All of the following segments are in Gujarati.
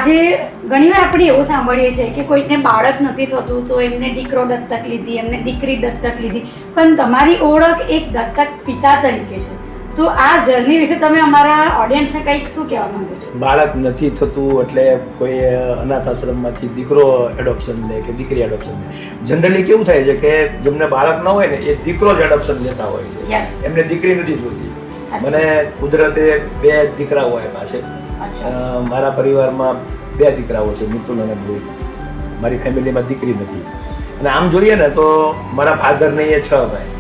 આજે ઘણીવાર આપણે એવું સાંભળીએ છીએ કે કોઈને બાળક નથી થતું તો એમને દીકરો દત્તક લીધી, એમને દીકરી દત્તક લીધી, પણ તમારી ઓળખ એક દત્તક પિતા તરીકે છે. તો આ જર્ની વિશે તમે અમારા ઓડિયન્સને કંઈક શું કહેવા માંગો છો? બાળક નથી થતું એટલે કોઈ અનાથ આશ્રમમાંથી દીકરો એડોપ્શન લે કે દીકરી એડોપ્શન લે. જનરલી કેવું થાય છે કે જેમને બાળક ન હોય ને એ દીકરો જ એડોપ્શન લેતા હોય છે, Yes. એમને દીકરી નથી જોતી. મને કુદરતે 2 દીકરાઓ આપ્યા છે. મારા પરિવારમાં 2 દીકરાઓ છે, મિતુલ અને ધ્રુવ. મારી ફેમિલીમાં દીકરી નથી. અને આમ જોઈએ ને તો મારા ફાધરને એ 6 ભાઈ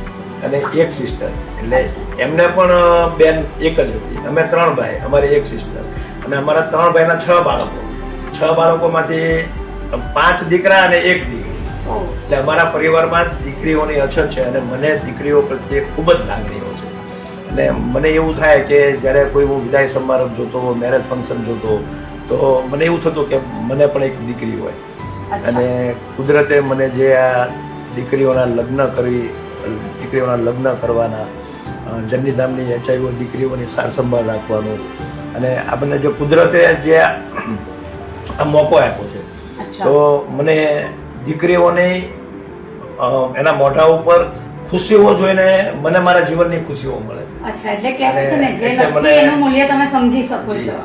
અને 1 સિસ્ટર, એટલે એમને પણ બેન એક જ હતી. અમે 3 ભાઈ, અમારી 1 સિસ્ટર, અને અમારા 3 ભાઈના 6 બાળકો. 6 બાળકોમાંથી 5 દીકરા અને 1 દીકરી. એટલે અમારા પરિવારમાં દીકરીઓની અછત છે અને મને દીકરીઓ પ્રત્યે ખૂબ જ લાગણીઓ છે. અને મને એવું થાય કે જ્યારે કોઈ હું વિદાય સમારંભ જોતો, મેરેજ ફંક્શન જોતો, તો મને એવું થતું કે મને પણ એક દીકરી હોય. અને કુદરતે મને જે આ દીકરીઓના લગ્ન કરવાના, જન્નીધામની એચઆઈઓ દીકરીઓની સાર સંભાળ રાખવાનું, અને આપણને જે કુદરતે જે આ મોકો આપ્યો છે, તો મને દીકરીઓને એના મોઢા ઉપર ખુશીઓ જોઈને મને મારા જીવનની ખુશીઓ મળે. અચ્છા, એટલે કહેવાય છે ને જે લખી એનું મૂલ્ય તમે સમજી શકો છો.